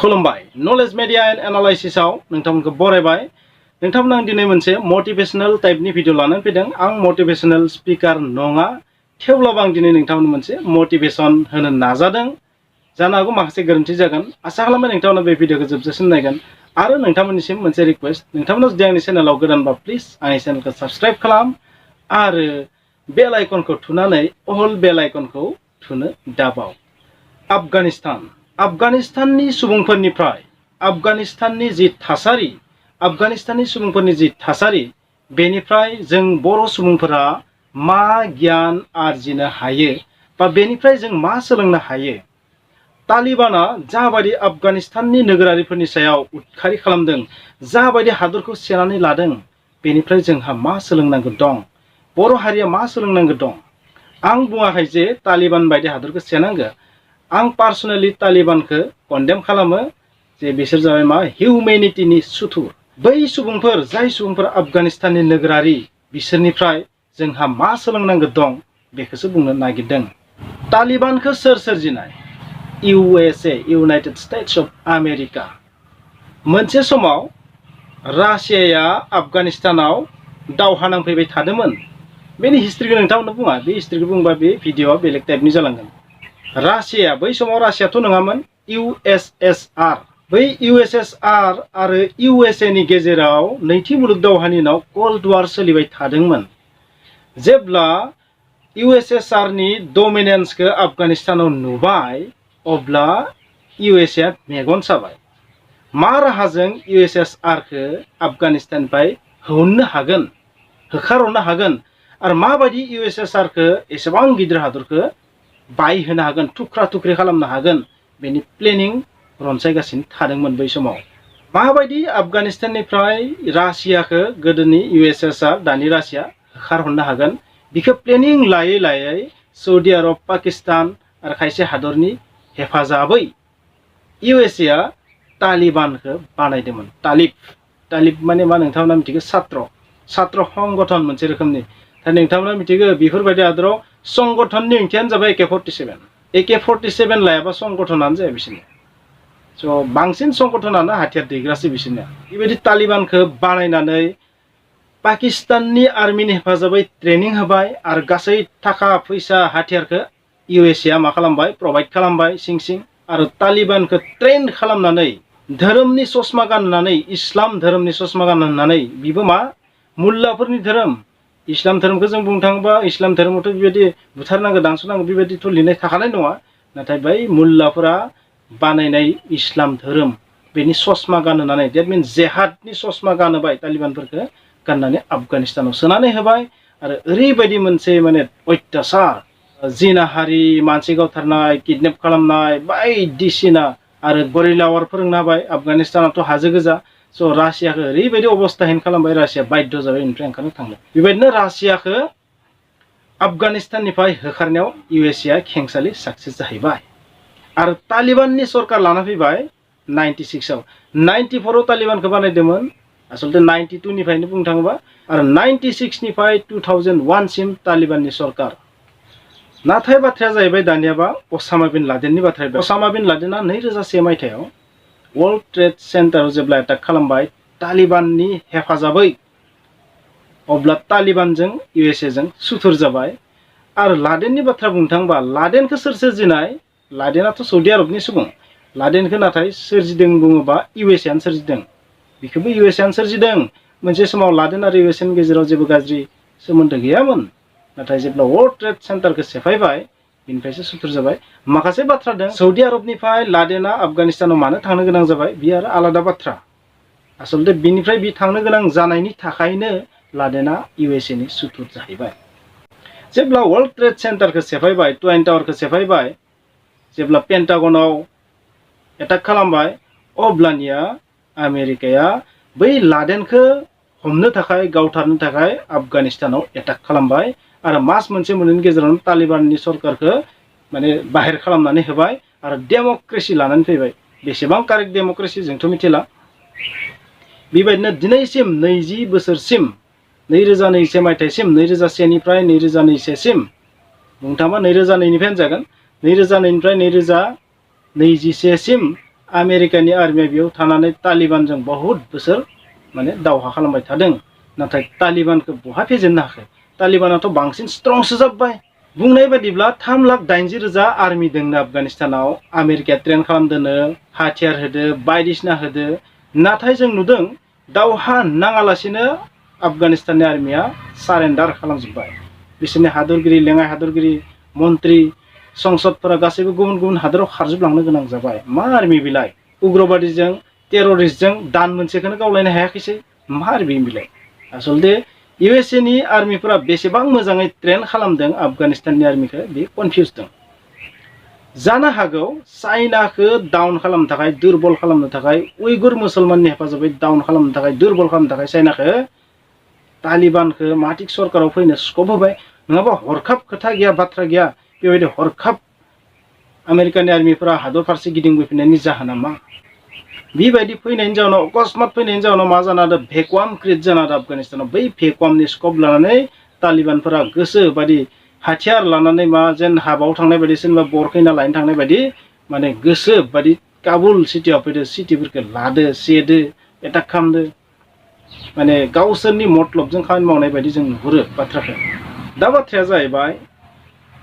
खुलुमबाय knowledge media and एनालाइसिसआव नोंथांमोनखौ बरायबाय। नोंथांमोन आं दिनै मोनसे मोटिवेशनल टाइपनि भिडिअ लानानै फैदों। आं मोटिवेशनल स्पीकार नङा, थेवब्लाबो आं दिनै नोंथांमोन मोनसे मोटिवेशन होनो नाजादों। जानो हागौ माखासे गोरोन्थि जागोन। आसा खालामो नोंथांमोना बे भिडिअखौ जोबजासिम नायगोन। आरो नोंथांमोननिसिम मोनसे रिक्वेस्ट, नोंथांमोना जुदि आंनि चेनेलाव गोदानबा प्लिज आंनि चेनेलखौ साबस्क्राइब खालाम आरो बेल आइकनखौ थुनानै अल बेल आइकनखौ थुनो दाबाव। आफगानिस्ताननि सुबुंफोरनिफ्राय आफगानिस्ताननि जि थासारि, आफगानिस्ताननि सुबुंफोरनि जि थासारि, बेनिफ्राय जों बर' सुबुंफोरा मा गियान आरजिनो हायो बा बेनिफ्राय जों मा सोलोंनो हायो। तालिबाना जाबायदि आफगानिस्ताननि नोगोरारिफोरनि सायाव उदखारि खालामदों, जाबायदि हादरखौ सेनानै लादों, बेनिफ्राय जोंहा मा सोलोंनांगौ दं, बर' हारिया मा सोलोंनांगौ दं। आं बुङाखै जे तालिबान बायदि हादरखौ सेनांगौ। आं पार्सनेलि तालिबानखौ कन्डेम खालामो जे बिसोर जाबाय मा हिउमेनिटिनि सुथुर। बै सुबुंफोर, जाय सुबुंफोर आफगानिस्ताननि नोगोरारि, बिसोरनिफ्राय जोंहा मा सोलोंनांगौ दं बेखौसो बुंनो नागिरदों। तालिबानखौ सोर सोरजिनाय? USA, United states of America. मोनसे समाव रासियाया आफगानिस्तानाव दावहा नांफैबाय थादोंमोन। बेनि हिस्ट्रिखौ नोंथांमोननो बुङा, बे हिस्ट्रिखौ बुंबा बे भिडिअआ बेलेग टाइपनि जालांगोन। रासिया, बै समाव रासियाथ' नङामोन, USSR। बै USSR आरो USA नि गेजेराव नैथि मुलुग दावहानि उनाव कल्ड वार सोलिबाय थादोंमोन। जेब्ला USSR नि डमिनेन्सखौ आफगानिस्तानाव नुबाय, अब्ला USA मेगन साबाय। मा राहाजों USSR खौ आफगानिस्ताननिफ्राय होहरनो हागोन, होखारहरनो हागोन, आरो माबायदि USSR खौ एसेबां गिदिर हादरखौ बायहोनो हागोन, थुख्रा थुख्रि खालामनो हागोन, बेनि प्लेनिं रनसायगासिनो थादोंमोन बै समाव। माबायदि आफगानिस्ताननिफ्राय रासियाखौ, गोदोनि USSR दानि रासिया, होखारहरनो हागोन, बिखौ प्लेनिं लायै लायै सौदी आरब, पाकिस्तान आरो खायसे हादरनि हेफाजाबै USA आ तालिबानखौ बानायदोंमोन। तालिब माने मा नोंथांमोना मिथिगौ? सात्र संगठन मोनसे रोखोमनि। दा नोंथांमोना मिथिगौ बेफोरबायदि हादराव संगठननि ओंथियानो जाबाय AK-47। AK-47 लायाबा संगठनानो जाया बिसोरनो। स' बांसिन संगठनानो हाथियार दैग्रासो बिसोरनिया। बेबायदि तालिबानखौ बानायनानै पाकिस्ताननि आर्मिनि हेफाजाबै ट्रेनिं होबाय आरो गासै थाखा फैसा हाथियारखौ USA आ मा खालामबाय? प्रभाइड खालामबाय सिं। आरो तालिबानखौ ट्रेन खालामनानै धोरोमनि ससमा गाननानै, इस्लाम धोरोमनि ससमा गाननानै, बिबो मा मुल्लाफोरनि धोरोम। इस्लाम धोरोमखौ जों बुंनो थाङोबा, इस्लाम धोरोमावथ' बेबायदि बुथारनांगौ, दानस'नांगौ बेबायदिथ' लिरनाय थाखानाय नङा। नाथाय बै मुल्लाफोरा बानायनाय इस्लाम धोरोम, बेनि ससमा गानहोनानै, डेट मिन्स जेहादनि ससमा गानहोबाय तालिबानफोरखौ, गाननानै आफगानिस्तानाव सोनानै होबाय। आरो ओरैबायदि मोनसे माने अत्याचार, जिनाहारि, मानसि गावथारनाय, किडनेप खालामनाय बायदिसिना, आरो गरिला वार फोरोंना होबाय। आफगानिस्तानाथ' हाजो गोजा। स' रासियाखौ ओरैबायदि अबस्थाहीन खालामबाय, रासिया बाध्य जाबाय बेनिफ्राय ओंखारनो थांनो। बेबायदिनो रासियाखौ आफगानिस्ताननिफ्राय होखारनायाव USA आ खेंसालि साक्सेस जाहैबाय। आरो तालिबाननि सरकार लाना फैबाय 96आव। 94आव तालिबानखौ बानायदोंमोन, आसलते 92निफ्रायनो बुंनो थाङोबा, आरो 96निफ्राय 2001 सिम तालिबाननि सरकार। नाथाय बाथ्राया जाहैबाय दानियाबा असामा बिन लादेननि बाथ्रा। असामा बिन लादेना 2001 मायथाइयाव वर्ल्ड ट्रेड सेन्टाराव जेब्ला एटाक खालामबाय तालिबाननि हेफाजाबै, अब्ला तालिबानजों USA जों सुथुर जाबाय। आरो लादेननि बाथ्रा बुंनो थाङोबा, लादेनखौ सोर सोरजिनाय? लादेनाथ' सौदी आरबनि सुबुं। लादेनखौ नाथाय सोरजिदों बुङोबा USA आनो सोरजिदों। बेखौबो USA आनो सोरजिदों। मोनसे समाव लादेन आरो USA नि गेजेराव जेबो गाज्रि सोमोन्दो गैयामोन। नाथाय जेब्ला वर्ल्ड ट्रेड सेन्टारखौ सेफायबाय, बिनिफ्रायसो सुथुर जाबाय। माखासे बाथ्रा दं, सौदी आरबनिफ्राय लादेना आफगानिस्तानाव मानो थांनो गोनां जाबाय, बियो आरो आलादा बाथ्रा। आसलते बिनिफ्राय बि थांनो गोनां जानायनि थाखायनो लादेना USA नि सुथुर जाहैबाय। जेब्ला वर्ल्ड ट्रेड सेन्टारखौ सेफायबाय, टुवाइन टावारखौ सेफायबाय, जेब्ला पेन्टागनाव एटाक खालामबाय, अब्लानिया आमेरिकाया बै लादेनखौ हमनो थाखाय, गावथारनो थाखाय आफगानिस्तानाव एटाक खालामबाय। आरो मास मोनसे मोननैनि गेजेरावनो तालिबाननि सरकारखौ माने बाहेर खालामनानै होबाय आरो डेम'क्रेसि लानानै फैबाय। बेसेबां कारेक्ट डेम'क्रेसि जोंथ' मिथिला। बेबायदिनो दिनैसिम 20 बोसोरसिम, 2002 मायथाइसिम, 2001 निफ्राय 2002 सिम, बुंनो थाङोबा 2002 निफ्रायनो जागोन, 2002 निफ्राय 2021 सिम आमेरिकानि आर्मिया बेयाव थानानै तालिबानजों बहुत बोसोर माने दावहा खालामबाय थादों नाथाय तालिबानखौ बहा फेजेननो हाखो तालिबानाथ' बांसिन स्ट्रंसो जाबाय बुंनाय बादिब्ला 3,80,000 आर्मि दंनो आफगानिस्तानाव आमेरिकाया ट्रेन खालामदोनो हाथियार होदो बायदिसिना होदो नाथाय जों नुदों दावहा नाङालासिनो आफगानिस्ताननि आर्मिया सारेन्डार खालामजोब्बाय बिसोरनि हादरगिरि लेङाइ हादरगिरि मन्त्रि संसदफोरा गासैबो गुबुन गुबुन हादराव खारजोबलांनो गोनां जाबाय मा आर्मि बिलाय उग्रबादिजों टेररिस्टजों दान मोनसेखौनो गावलायनो हायाखैसै मा आर्मि बिलाय आसलते USA नि आर्मिफोरा बेसेबां मोजाङै ट्रेन खालामदों आफगानिस्ताननि आर्मिखौ बे कनफिउज दं जानो हागौ चाइनाखौ डाउन खालामनो थाखाय दुर्बल खालामनो थाखाय उइगुर मुसलमाननि हेफाजाबै डाउन खालामनो थाखाय दुर्बल खालामनो थाखाय चाइनाखौ तालिबानखौ माटिक सरकाराव फैनो स्कप होबाय नङाबा हरखाब खोथा गैया बाथ्रा गैया बेबायदि हरखाब आमेरिकानि आर्मिफोरा हादर फारसे गिदिंबोफिननायनि जाहोना मा बेबायदि फैनायनि जाहोनाव अकस्मात फैनायनि जाहोनाव मा जाना दं भेकुवाम क्रिएट जाना दं आफगानिस्तानाव बै भेकुवामनि स्कप लानानै तालिबानफोरा गोसो बादि हाथियार लानानै मा जेन हाबाव थांनाय बायदि सोरबा बरखैना लायनो थांनाय बायदि माने गोसो बादि काबुल सिटियाव फैदो सिटिफोरखौ लादो सेदो एटाक खालामदो माने गावसोरनि मतलबजों खामानि मावनाय बायदि जों नुहुरो बाथ्राखौ दा बाथ्राया जाहैबाय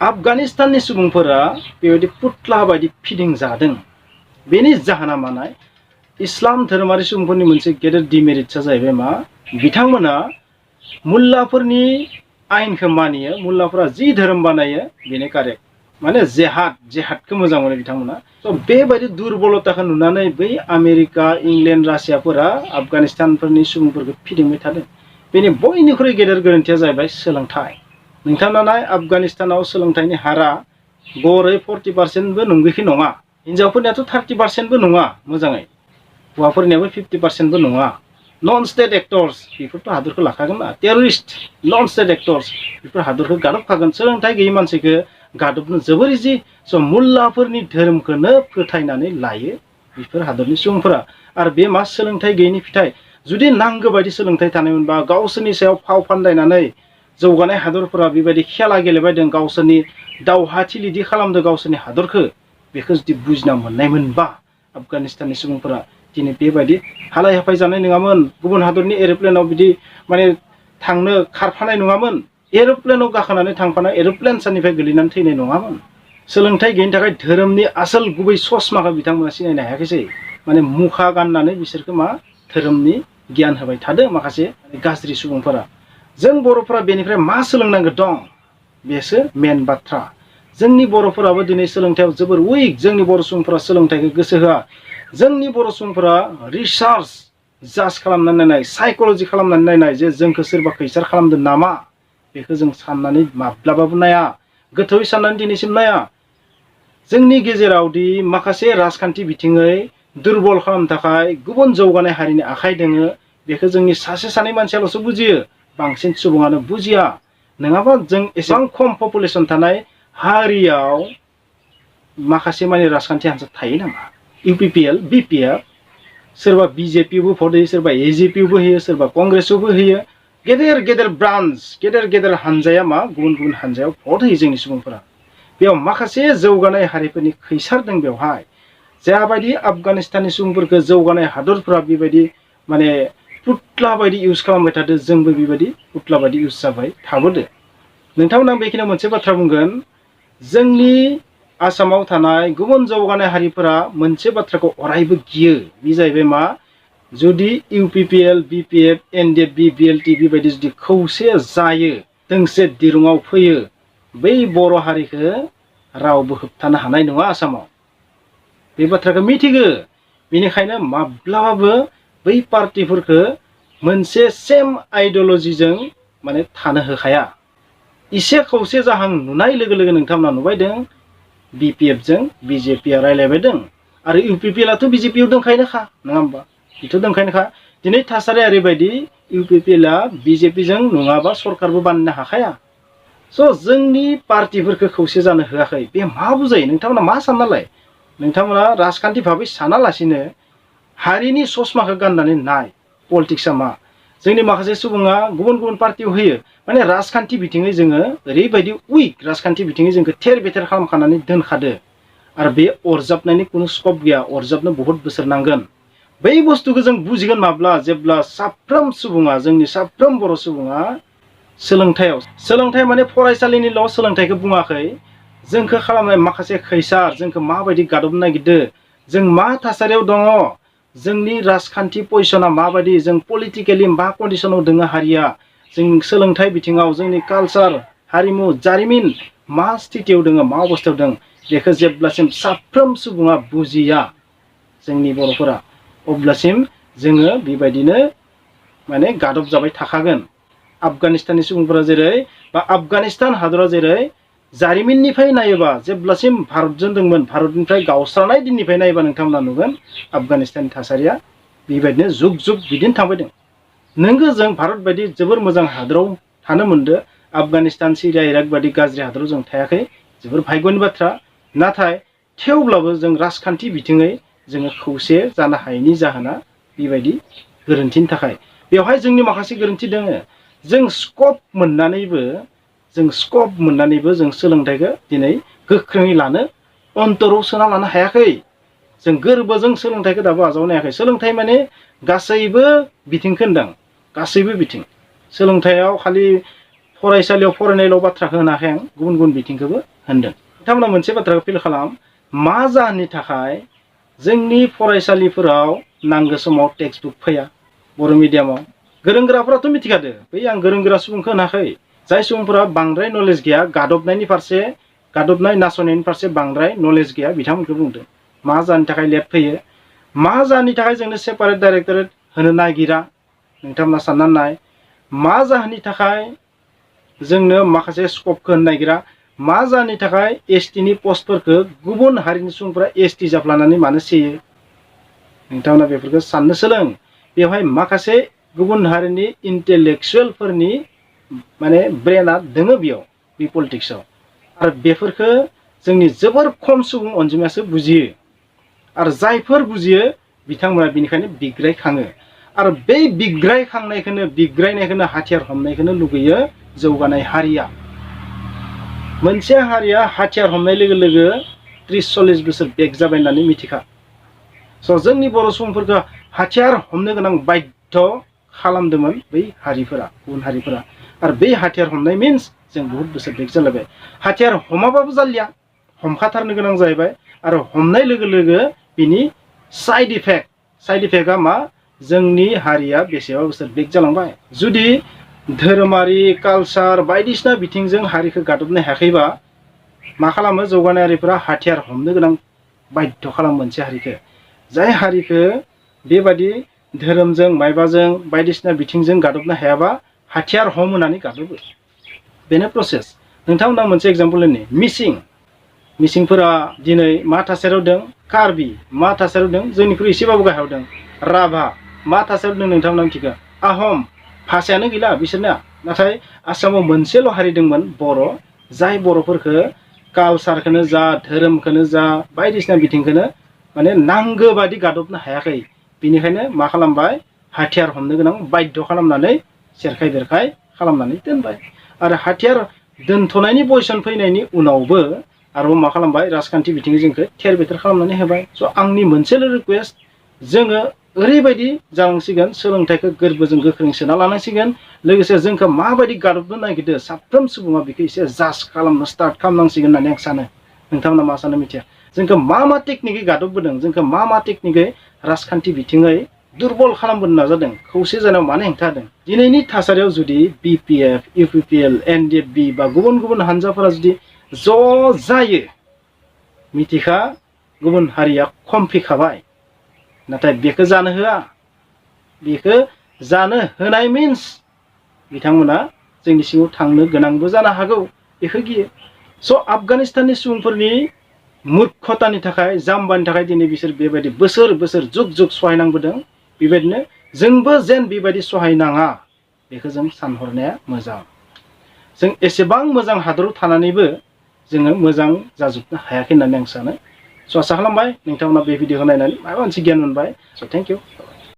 आफगानिस्ताननि सुबुंफोरा बेबायदि पुतला बायदि फिदिं जादों बेनि जाहोना मानाय इस्लाम धोरोमारि सुबुंफोरनि मोनसे गेदेर डिमेरिट्सआ जाहैबाय मा बिथांमोना मुल्लाफोरनि आयेनखौ मानियो मुल्लाफोरा जि धोरोम बानायो बेनो कारेक्ट माने जेहादखौ मोजां मोनो बिथांमोना स' बेबायदि दुर्बलताखौ नुनानै बै आमेरिका इंलेन्ड रासियाफोरा आफगानिस्तानफोरनि सुबुंफोरखौ फिदिंबाय थादों बेनि बयनिख्रुइ गेदेर गोरोन्थिया जाहैबाय सोलोंथाइ नोंथांना नाय आफगानिस्तानाव सोलोंथाइनि हारा गड़ै 40%बो नंगौखि नङा हिनजावफोरनियाथ' 30%बो नङा मोजाङै हौवाफोरनियाबो 50%बो नङा नन स्टेट एक्टर्स बेफोरथ' हादरखौ लाखागोन ना टेररिस्ट नन स्टेट एक्टर्स बेफोर हादरखौ गादबखागोन सोलोंथाइ गैयै मानसिखौ गादबनो जोबोर इजि स' मुल्लाफोरनि धोरोमखौनो फोथायनानै लायो बेफोर हादरनि सुबुंफोरा आरो बे मा सोलोंथाइ गैयैनि फिथाइ जुदि नांगौ बायदि सोलोंथाइ थानायमोनबा गावसोरनि सायाव फाव फान्दायनानै जौगानाय हादरफोरा बेबायदि खेला गेलेबायदों गावसोरनि दावहाथिलिदि खालामदों गावसोरनि हादरखौ बेखौ जुदि बुजिना मोननायमोनबा आफगानिस्ताननि सुबुंफोरा दिनै बेबायदि हालाय हाफाय जानाय नङामोन गुबुन हादरनि एर'प्लेनाव बिदि माने थांनो खारफानाय नङामोन एर'प्लेनाव गाखोनानै थांफानाय एर'प्लेन सानिफ्राय गोलैनानै थैनाय नङामोन सोलोंथाइ गैयिनि थाखाय धोरोमनि आसोल गुबै ससमाखौ बिथांमोना सिनायनो हायाखैसै माने मुखा गाननानै बिसोरखौ मा धोरोमनि गियान होबाय थादों माखासे गाज्रि सुबुंफोरा जों बर'फोरा बेनिफ्राय मा सोलोंनांगौ दं बेसो मेन बाथ्रा जोंनि बर'फोराबो दिनै सोलोंथायाव जोबोर उइक जोंनि बर' सुबुंफोरा सोलोंथाइखौ गोसो होआ जोंनि बर' सुबुंफोरा रिसार्च जाज खालामनानै नायनाय साइक'लजि खालामनानै नायनाय जे जोंखौ सोरबा खैसार खालामदों नामा बेखौ जों साननानै माब्लाबाबो नाया गोथौयै साननानै दिनैसिम नाया जोंनि गेजेराव दि माखासे राजखान्थि बिथिङै दुर्बल खालामनो थाखाय गुबुन जौगानाय हारिनि आखाइ दोङो बेखौ जोंनि सासे सानै मानसियाल'सो बुजियो बांसिन सुबुङानो बुजिया नङाबा जों एसेबां खम पपुलेसन थानाय हारियाव माखासे माने राजखान्थि हान्जा थायो नामा UPPL BPF सोरबा BJPबो भट होयो सोरबा AJPबो होयो सोरबा कंग्रेसबो होयो गेदेर गेदेर ब्रान्स गेदेर गेदेर हान्जाया मा गुबुन गुबुन हान्जायाव भट होयो जोंनि सुबुंफोरा बेयाव माखासे जौगानाय हारिफोरनि खैसार दं बेवहाय जाबायदि आफगानिस्ताननि सुबुंफोरखौ जौगानाय हादरफोरा बेबायदि माने पुतला बायदि इउज खालामबाय थादों जोंबो बेबायदि पुतला बायदि इउज जाबाय थाबोदो नोंथांमोन आं बेखिनियाव मोनसे बाथ्रा बुंगोन जोंनि आसामाव थानाय गुबुन जौगानाय हारिफोरा मोनसे बाथ्राखौ अरायबो गियो बे जाहैबाय मा जुदि UPPL BPF NDF BLT बेबायदि जुदि खौसे जायो दोंसे दिरुङाव फैयो बै बर' हारिखौ रावबो होबथानो हानाय नङा आसामाव बे बाथ्राखौ मिथिगो बेनिखायनो माब्लाबाबो बै पार्टिफोरखौ मोनसे सेम आइडिय'लजिजों माने थानो होखाया इसे खौसे जाहां नुनाय लोगो लोगो नोंथांमोना नुबायदों BPFजों BJPआ रायलायबाय दं आरो UPPLआथ' BJPआव दंखायोनोखा नङा होमबा बेथ' दंखायोनोखा दिनै थासारिया ओरैबायदि UPPLआ BJPजों नङाबा सरकारबो बानायनो हाखाया स' जोंनि पार्टिफोरखौ खौसे जानो होआखै बे मा बुजायो नोंथांमोना मा साननालाय नोंथांमोना राजखान्थि भाबै सानालासिनो हारिनि ससमाखौ गाननानै नाय पलिटिक्सआ मा जोंनि माखासे सुबुङा गुबुन गुबुन पार्टियाव होयो माने राजखान्थि बिथिङै जोङो ओरैबायदि उइक राजखान्थि बिथिङै जोंखौ थेर बेथेर खालामखानानै दोनखादो आरो बे अरजाबनायनि कुनु स्कप गैया अरजाबनो बहुत बोसोर नांगोन बै बुस्थुखौ जों बुजिगोन माब्ला जेब्ला साफ्रोम सुबुङा जोंनि साफ्रोम बर' सुबुङा सोलोंथाइ माने फरायसालिनिल' सोलोंथाइखौ बुङाखै जोंखौ खालामनाय माखासे खैसार जोंखौ माबायदि गादबनो नागिरदो जों मा थासारियाव दङ जोंनि राजखान्थि पजिशना माबायदि जों पलिटिकेलि मा कन्डिशनाव दङ हारिया जों सोलोंथाइ बिथिङाव जोंनि कालचार हारिमु जारिमिन मा स्थितियाव दङ मा अबस्थायाव दङ बेखौ जेब्लासिम साफ्रोम सुबुङा बुजिया जोंनि बर'फोरा अब्लासिम जोङो बेबायदिनो माने गादब जाबाय थाखागोन आफगानिस्ताननि सुबुंफोरा जेरै बा आफगानिस्तान हादरा जेरै जारिमिननिफ्राय नायोबा जेब्लासिम भारतजों दंमोन भारतनिफ्राय गावस्रानाय दिननिफ्राय नायोबा नोंथांमोना नुगोन आफगानिस्ताननि थासारिया बेबायदिनो जुग जुग बिदिनो थांबाय दं नोंगो जों भारत बायदि जोबोर मोजां हादराव थानो मोनदो आफगानिस्तान सिरिया इराक बायदि गाज्रि हादराव जों थायाखै जोबोर भाग्यनि बाथ्रा नाथाय थेवब्लाबो जों राजखान्थि बिथिङै जोङो खौसे जानो हायैनि जाहोना बेबायदि गोरोन्थिनि थाखाय बेवहाय जोंनि माखासे गोरोन्थि दङ जों स्कप मोननानैबो जों सोलोंथाइखौ दिनै गोख्रोङै लानो अन्तराव सोना लानो हायाखै जों गोरबोजों सोलोंथाइखौ दाबो आजावनो हायाखै सोलोंथाइ माने गासैबो बिथिंखौ होनदों गासैबो बिथिं सोलोंथाइयाव खालि फरायसालियाव फरायनायल' बाथ्राखौ होनाखै आं गुबुन गुबुन बिथिंखौबो होनदों नोंथांमोना मोनसे बाथ्राखौ फिल खालाम मा जाहोननि थाखाय जोंनि फरायसालिफोराव नांगौ समाव टेक्सट बुक फैया बर' मिडियामाव गोरों गोराफोराथ' मिथिखादो बै आं गोरों गोरा सुबुंखौ होनाखै जाय सुबुंफोरा बांद्राय नलेज गैया गादबनाय नासयनायनि फारसे बांद्राय नलेज गैया बिथांमोनखौ बुंदों मा जाहोननि थाखाय लेट फैयो मा जाहोननि थाखाय जोंनो सेपारेट डाइरेक्टरेट होनो नागिरा नोंथांमोना साननानै नाय मा जाहोननि थाखाय जोंनो माखासे स्कपखौ होनो नागिरा मा जाहोननि थाखाय एसटिनि पस्टफोरखौ गुबुन हारिनि सुबुंफोरा एसटि जाफ्लानानै मानो सेयो नोंथांमोना बेफोरखौ साननो सोलों बेवहाय माखासे गुबुन हारिनि इन्टेलेक्सुवेलफोरनि माने ब्रेना दोङो बेयाव बे पलिटिक्सआव आरो बेफोरखौ जोंनि जोबोर खम सुबुं अनजिमायासो बुजियो आरो जायफोर बुजियो बिथांमोना बेनिखायनो बिग्रायखाङो आरो बे बिग्रायनायखौनो हाथियार हमनायखौनो लुगैयो जौगानाय हारिया मोनसे हारिया हाथियार हमनाय लोगो लोगो 30-40 बोसोर बेक जाबाय होननानै मिथिखा स' जोंनि बर' सुबुंफोरखौ हाथियार हमनो गोनां बाध्य खालामदोंमोन बै हारिफोरा गुबुन हारिफोरा आरो बै हाथियार हमनाय मिन्स जों बहुत बोसोर बेक जालायबाय हाथियार हमाबाबो जालिया हमखाथारनो गोनां जाहैबाय आरो हमनाय लोगो लोगो बिनि साइड इफेक्टआ मा जोंनि हारिया बेसेबा बोसोर बेक जालांबाय जुदि धोरोमारि कालचार बायदिसिना बिथिंजों हारिखौ गादबनो हायाखैबा मा खालामो जौगानाय हारिफोरा हाथियार हमनो गोनां बाध्य खालामो मोनसे हारिखौ जाय हारिखौ बेबादि धोरोमजों मायबाजों बायदिसिना बिथिंजों गादबनो हायाबा हाथियार हम होननानै गादबो बेनो प्रसेस नोंथांमोना मोनसे एग्जाम्पल होनि मिसिंफोरा दिनै मा थासारियाव दं कार्बि मा थासारियाव दं जोंनिख्रुइ एसेबाबो गाहायाव दं राभा मा थासारियाव दं नोंथांमोना मिथिगौ आहम भाषायानो गैला बिसोरना नाथाय आसामाव मोनसेल' हारि दंमोन बर' जाय बर'फोरखौ कालचारखौनो जा धोरोमखौनो जा बायदिसिना बिथिंखौनो माने नांगौ बादि गादबनो हायाखै बिनिखायनो मा खालामबाय हाथियार हमनो गोनां बाध्य खालामनानै सेरखाय बेरखाय खालामनानै दोनबाय आरो हाथियार दोनथ'नायनि पजिसन फैनायनि उनावबो आरोबाव मा खालामबाय राजखान्थि बिथिङै जोंखौ थेर बेथेर खालामनानै होबाय स' आंनि मोनसेल' रिकुवेस्ट जोङो ओरैबायदि जालांसिगोन सोलोंथाइखौ गोरबोजों गोख्रों सोना लानांसिगोन लोगोसे जोंखौ माबायदि गादबनो नागिरदो साफ्रोम सुबुङा बेखौ एसे जाज खालामनो स्टार्ट खालामनांसिगोन होननानै आं सानो नोंथांमोना मा सानो मिथिया जोंखौ मा टेकनिकै गादबबोदों जोंखौ मा टेकनिकै राजखान्थि बिथिङै दुरबल खालामबोनो नाजादों खौसे जानायाव मानो हेंथा होदों दिनैनि थासारियाव जुदि बिपिएफ इउपिपिएल एनडिएफबि बा गुबुन गुबुन हानजाफोरा जुदि ज' जायो मिथिखा गुबुन हारिया खम फैखाबाय नाथाय बेखौ जानो होआ बेखौ जानो होनाय मिन्स बिथांमोना जोंनि सिङाव थांनो गोनांबो जानो हागौ बेखौ गियो स' आफगानिस्ताननि सुबुंफोरनि मूर्खतानि थाखाय जाम्बानि थाखाय दिनै बिसोर बेबायदि बोसोर बोसोर जुग जुग सहायनांबोदों बेबायदिनो जोंबो जेन बेबायदि सहायनाङा बेखौ जों सानहरनाया मोजां जों एसेबां मोजां हादराव थानानैबो जोङो मोजां जाजोबनो हायाखै होननानै आं सानो स' आसा खालामबाय नोंथांमोना बे भिडिअखौ नायनानै माबा मोनसे गियान मोनबाय स' थेंक इउ